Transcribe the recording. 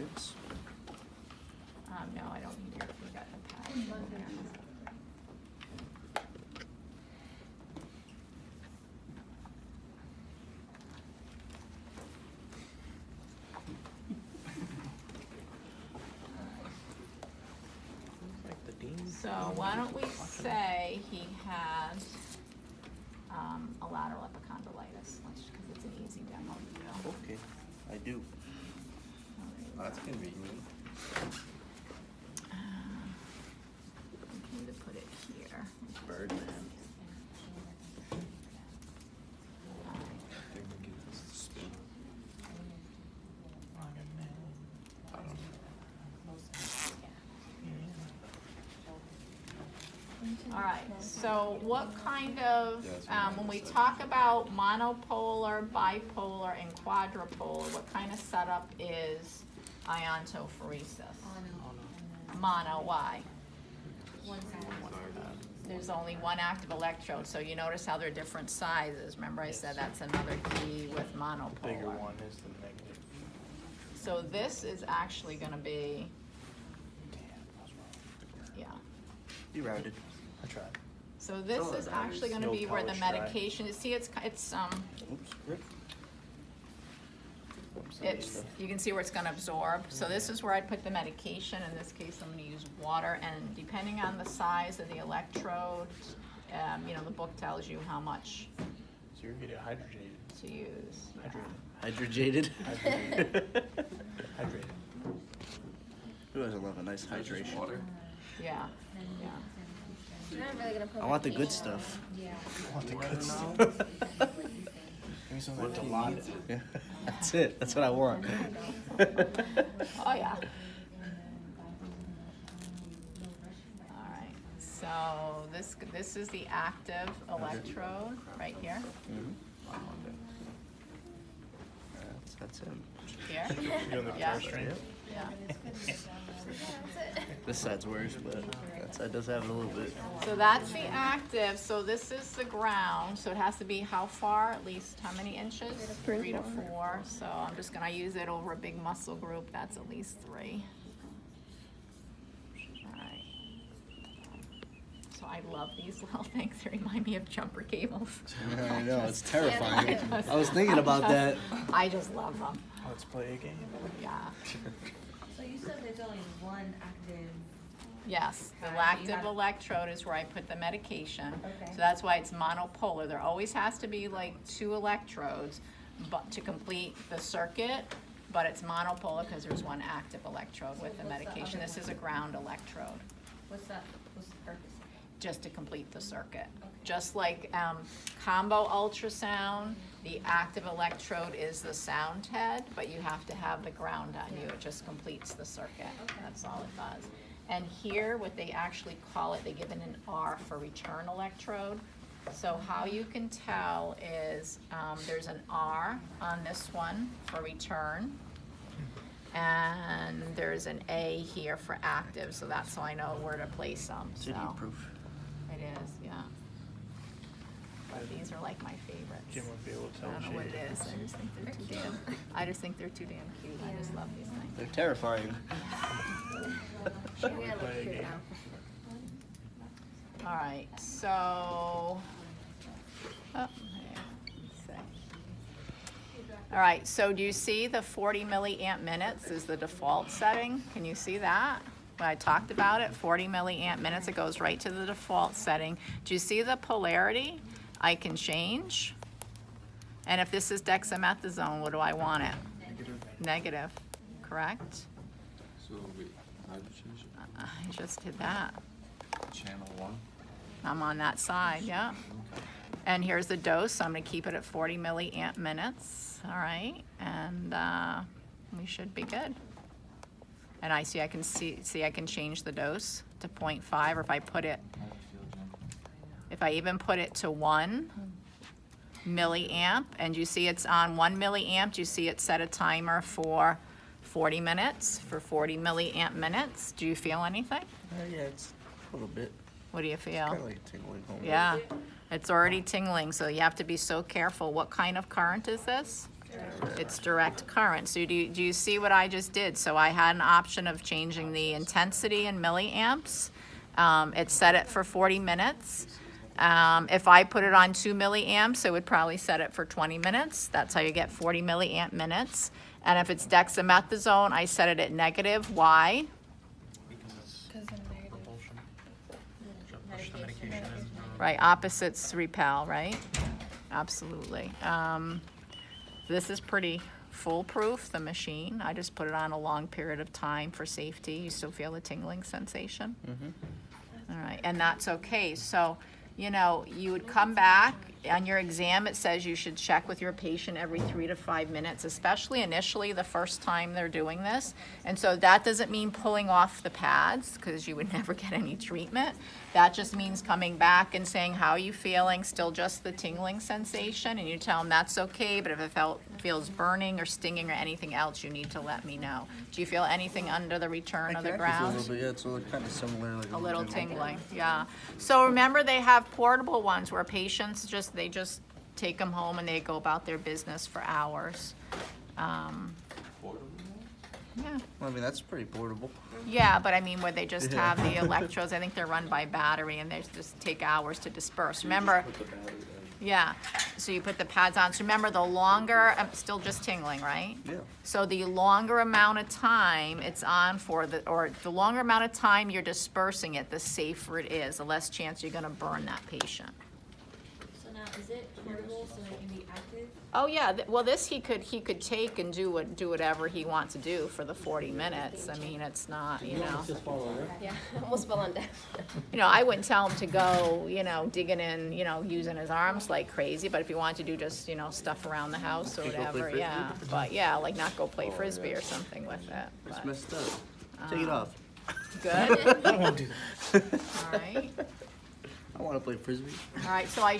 Oops. No, I don't need your, we got the pad over there. Like the dean. So why don't we say he has a lateral epicondylitis, because it's an easy demo to do. Okay, I do. Oh, that's convenient. We need to put it here. Birdman. I think we get this to spin. I don't know. All right, so what kind of, Yeah, that's what when I we said. talk about monopolar, bipolar, and quadrupolar, what kind of setup is iontophoresis? Mono, why? There's only one active electrode, so you notice how they're different sizes. Remember I said that's another key with monopolar. Bigger one is the negative. So this is actually gonna be, yeah. You routed. I tried. So this Oh, is actually gonna no be where the polish dry. medication, you see it's, Oops, rip. it's, you can see where it's gonna absorb. So this is where I'd put the medication. In this case, I'm gonna use water, and depending on the size of the electrode, you know, the book tells you how much So you're getting hydrogenated. to use. Hydrated. Hydrated. Hydrated. Who doesn't love a nice hydration? Water. Yeah, yeah. You're not really gonna put I want the good stuff. Yeah. I want the good stuff. Give me some of that Dilaudid. Yeah, that's it. That's what I want. Oh, yeah. All right, so this is the active electrode right here, That's him. here. You're doing the Yeah. first string. Yeah. This side's worse, but that side does have it a little bit. So that's the active, so this is the ground, so it has to be how far, at least how many inches? 3 to 4, so I'm just gonna use it over a big muscle group, that's at least 3. Alright. So I love these little things, they remind me of jumper cables. I know, it's terrifying. I was thinking about that. I just love them, Let's play a game. yeah. So you said there's only one active. Yes, the Alright, so you active have- electrode is where I put the medication. Okay. So that's why it's monopolar. There always has to be like 2 electrodes but to complete the circuit, but it's monopolar because there's one active electrode with the what's the medication. other This one? is a ground electrode, What's the purpose? just to complete the circuit. Okay. Just like combo ultrasound, the active electrode is the sound head, but you have to have the ground on you. It just completes the circuit. Okay. That's all it does. And here, what they actually call it, they give it an R for return electrode. So how you can tell is there's an R on this one for return. And there's an A here for active, so that's how I know where to place them, so. City proof. It is, yeah. But these are like my favorites. Jim would be able to tell I don't know what shade. it is, I just think they're too damn, I just think they're too damn cute, I just love these things. They're terrifying. We gotta look play a through game. now. All right, so, oh, let's see. All right, so do you see the 40 milliamp minutes is the default setting? Can you see that? When I talked about it, 40 milliamp minutes, it goes right to the default setting. Do you see the polarity? I can change. And if this is dexamethasone, what do I want it? Negative. Negative, correct? So wait, I change it. I just did that. Channel 1. I'm on that side, yeah. Okay. And here's the dose, so I'm gonna keep it at 40 milliamp minutes, all right? And we should be good. And I see I can change the dose to 0.5, or if I put it, if I even put it to 1 milliamp, and you see it's on 1 milliamp, you see it set a timer for 40 minutes, for 40 milliamp minutes. Do you feel anything? Yeah, it's a little bit. What do you feel? Kind of like tingling home. Yeah, it's already tingling, so you have to be so careful. What kind of current is this? It's direct current. So do you see what I just did? So I had an option of changing the intensity in milliamps. It set it for 40 minutes. If I put it on 2 milliamps, it would probably set it for 20 minutes. That's how you get 40 milliamp minutes. And if it's dexamethasone, I set it at negative. Why? Right, opposites repel, right? Absolutely. This is pretty foolproof, the machine. I just put it on a long period of time for safety. You still feel the tingling sensation? All right, and that's okay. So, you know, you would come back, on your exam it says you should check with your patient every 3 to 5 minutes, especially initially the first time they're doing this. And so that doesn't mean pulling off the pads, because you would never get any treatment. That just means coming back and saying, how are you feeling? Still just the tingling sensation? And you tell them that's okay, but if it feels burning or stinging or anything else, you need to let me know. Do you feel anything under the return of the ground? A little bit, yeah, it's kind of similar. Like A little tingling, yeah. So remember, they have portable ones where patients they just take them home and they go about their business for hours. Portable? Yeah, Well, I mean, that's pretty portable. yeah, but I mean, where they just have the electrodes, I think they're run by battery and they just take hours to disperse. Remember, Put the battery in. yeah, so you put the pads on. So remember, the longer, I'm still just tingling, right? Yeah. So the longer amount of time it's on for, or the longer amount of time you're dispersing it, the safer it is, the less chance you're gonna burn that patient. So now, is it portable so it can be active? Oh, yeah, well, this he could take and do whatever he wants to do for the 40 minutes. I mean, it's not, you know. Yeah, almost fell on death. You know, I wouldn't tell him to go, you know, digging in, you know, using his arms like crazy, but if he wanted to do just, you know, stuff around the house or Go play whatever, frisbee? yeah. But yeah, like not go play frisbee or something with it. It's But, messed up. Take it off. good, I won't do that. all right. I want to play frisbee. All right, so I